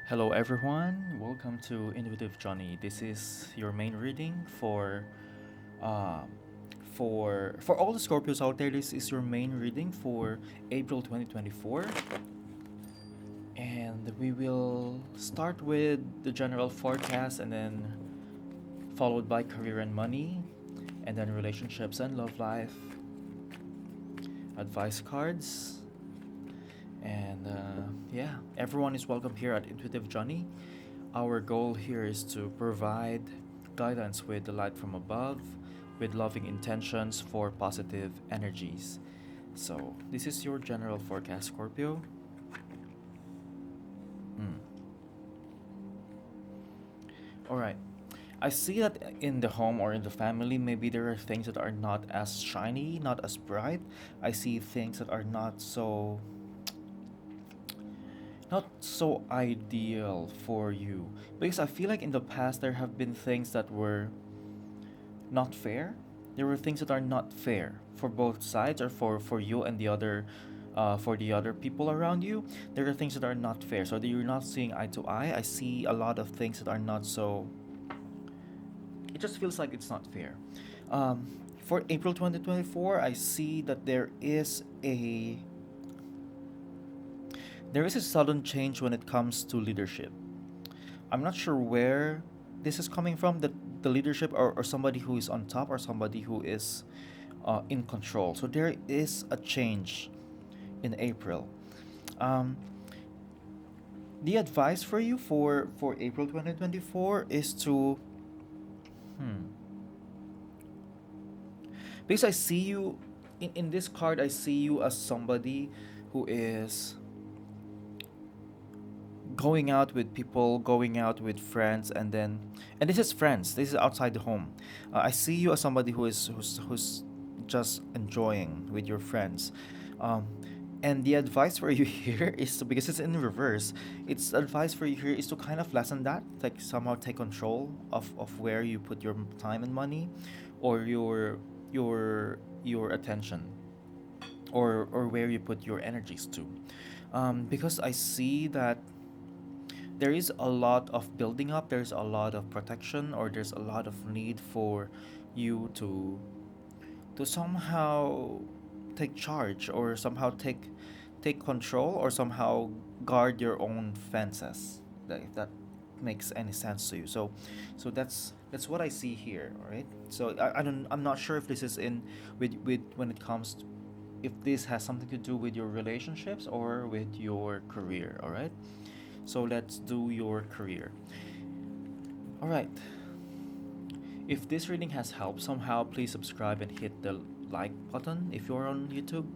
Hello everyone, welcome to Intuitive Johnny. This is your main reading uh, for all the Scorpios out there. This is your main reading for April 2024, and we will start with the general forecast, and then followed by career and money, and then relationships and love life, advice cards, and yeah, everyone is welcome here at Intuitive Johnny. Our goal here is to provide guidance with the light from above, with loving intentions for positive energies. So, this is your general forecast, Scorpio. Mm. All right. I see that in the home or in the family, maybe there are things that are not as shiny, not as bright. I see things that are not so ideal for you, because I feel like in the past there have been things that were not fair. There were things that are not fair for both sides, or for you and for the other people around you. There are things that are not fair, so that you're not seeing eye to eye. I see a lot of things that are not so. It just feels like it's not fair. Um, for April 2024, I see that there is a sudden change when it comes to leadership. I'm not sure where this is coming from. The leadership, or somebody who is on top, or somebody who is in control. So there is a change in April. Um, the advice for you for April 2024 is to hmm, because I see you in this card. I see you as somebody who is going out with people, going out with friends, and this is friends. This is outside the home. I see you as somebody who's just enjoying with your friends. Um, and the advice for you here is to, because it's in reverse, it's advice for you here is to kind of lessen that, like somehow take control of where you put your time and money, or your attention, or where you put your energies to. Because I see that there is a lot of building up, there's a lot of protection, or there's a lot of need for you to somehow take charge, or somehow take control, or somehow guard your own fences, if that makes any sense to you. So that's what I see here. All right, so I'm not sure if this is in with when it comes to, if this has something to do with your relationships or with your career. All right, so let's do your career. All right. If this reading has helped somehow, please subscribe and hit the like button if you're on YouTube.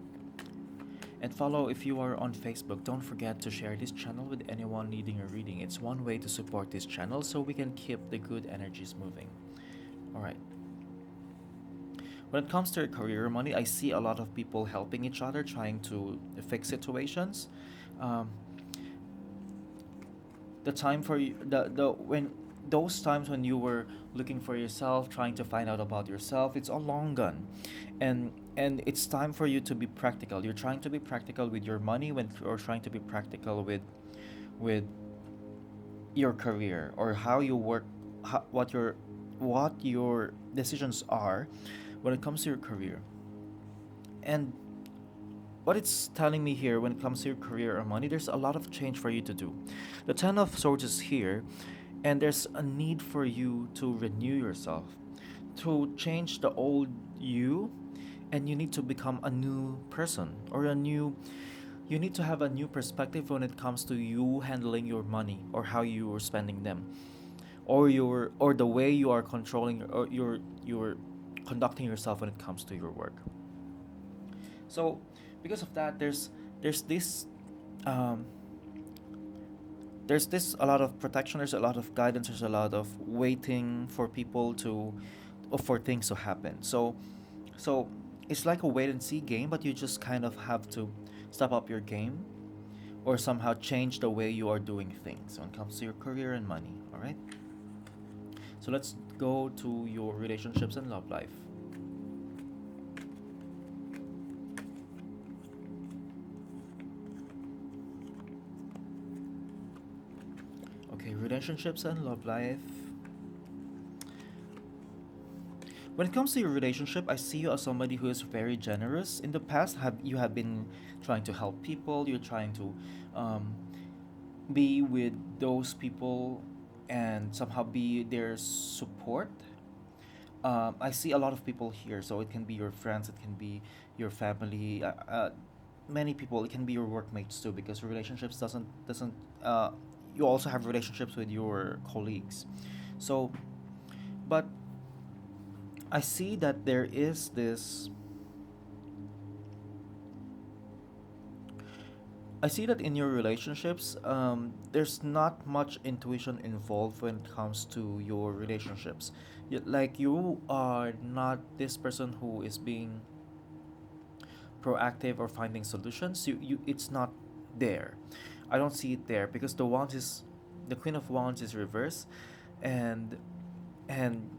And follow if you are on Facebook. Don't forget to share this channel with anyone needing a reading. It's one way to support this channel so we can keep the good energies moving. All right. When it comes to your career money, I see a lot of people helping each other, trying to fix situations. Um, the time for you the when those times when you were looking for yourself, trying to find out about yourself, it's all long gone. And it's time for you to be practical. You're trying to be practical with your money, when or trying to be practical with your career, or how you work, what your decisions are when it comes to your career. And what it's telling me here, when it comes to your career or money, there's a lot of change for you to do. The Ten of Swords is here, and there's a need for you to renew yourself, to change the old you, and you need to become a new person, or you need to have a new perspective when it comes to you handling your money, or how you are spending them, or the way you are controlling, or you're conducting yourself when it comes to your work. So because of that, there's this um, there's this a lot of protection, there's a lot of guidance, there's a lot of waiting for people to, or for things to happen. So it's like a wait and see game, but you just kind of have to step up your game, or somehow change the way you are doing things when it comes to your career and money. All right, so let's go to your relationships and love life. relationships and love life. When it comes to your relationship, I see you as somebody who is very generous. In the past, have you have been trying to help people. You're trying to um, be with those people and somehow be their support. I see a lot of people here, so it can be your friends, it can be your family, many people. It can be your workmates too, because relationships doesn't. You also have relationships with your colleagues, so but I see that there is this. I see that in your relationships, there's not much intuition involved when it comes to your relationships. Like you are not this person who is being proactive or finding solutions. It's not there. I don't see it there because the Queen of Wands is reverse, and and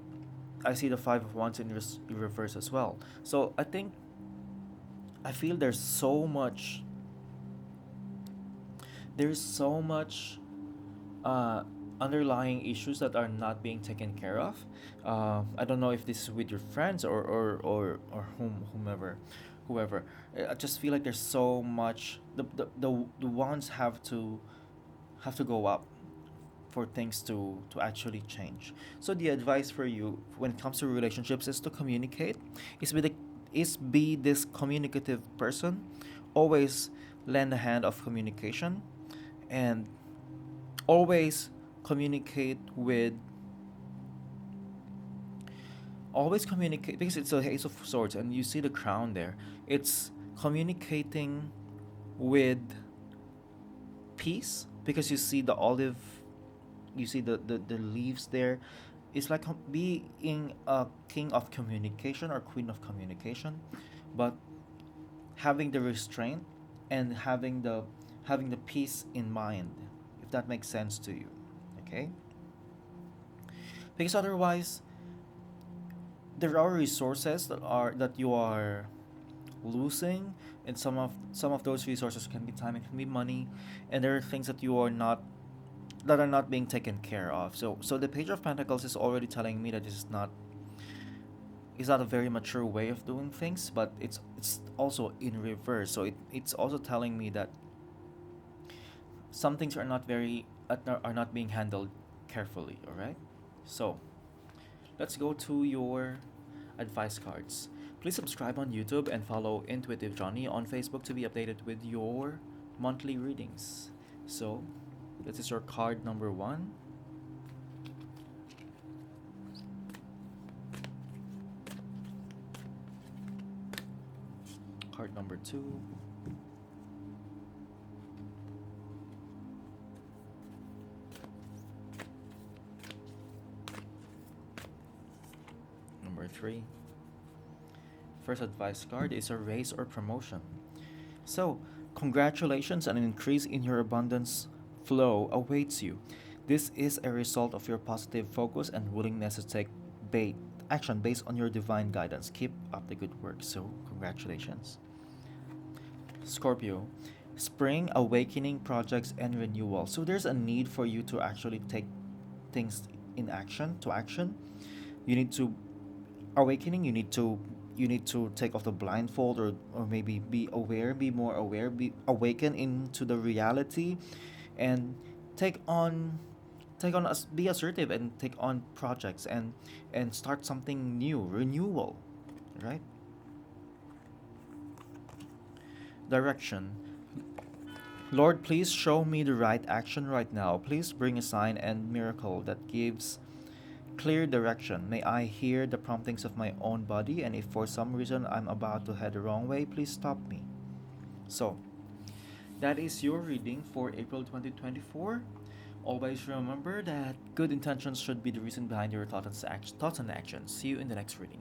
I see the Five of Wands in reverse as well. So I feel there's so much uh, underlying issues that are not being taken care of. I don't know if this is with your friends or whoever. I just feel like there's so much. The ones have to go up for things to actually change. So the advice for you when it comes to relationships is to communicate. Is be the is be this communicative person. Always lend a hand of communication, and always communicate with always communicate, because it's a Ace of Swords and you see the crown there. It's communicating with peace, because you see the olive, you see the leaves there. It's like being a king of communication or queen of communication, but having the restraint and having the peace in mind, if that makes sense to you. Okay, because otherwise there are resources that you are losing, and some of those resources can be time, it can be money, and there are things that are not being taken care of. So the Page of Pentacles is already telling me that this is not a very mature way of doing things, but it's also in reverse. So it's also telling me that some things are not being handled carefully. All right, so let's go to your advice cards. Please subscribe on YouTube and follow Intuitive Johnny on Facebook to be updated with your monthly readings. So this is your card number one, card number two, number three. First advice card is a raise or promotion. So, congratulations, an increase in your abundance flow awaits you. This is a result of your positive focus and willingness to take action based on your divine guidance. Keep up the good work. So, congratulations. Scorpio, spring awakening projects and renewal. So, there's a need for you to actually take things to action. You need to awakening, you need to take off the blindfold, or maybe be more aware, be awaken into the reality, and take on be assertive and take on projects, and start something new, renewal, right? Direction. Lord, please show me the right action right now. Please bring a sign and miracle that gives clear direction. May I hear the promptings of my own body, and if for some reason I'm about to head the wrong way, please stop me. So, that is your reading for April 2024. Always remember that good intentions should be the reason behind your thoughts and actions. See you in the next reading.